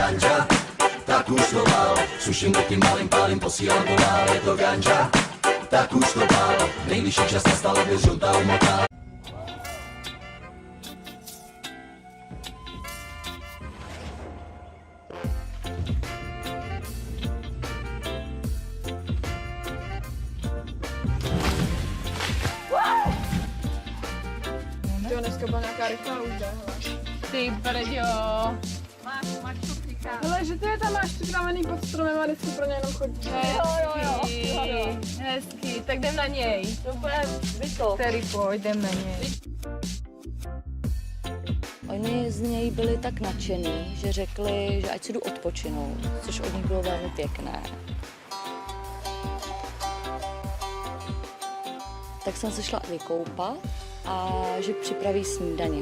ganja, tak už to málo. Suším do tím malým pálím, posílám to dál, je to ganja, tak už to málo. Nejvyšší čas nastal, aby žlutá umotá. Jo, dneska byla nějaká rychlá jízda, hele. Ty brďo. Máš cukríka. Hele, že ty je tam máš připravený pod stromem a vždycky pro ně jenom chodí. Jo. Hezký, tak jdem na něj. Super, vyto. Který půjdem na něj. Oni z něj byli tak nadšení, že řekli, že ať si jdu odpočinout, což od nich bylo velmi pěkné. Tak jsem se šla vykoupat a že připraví snídaně.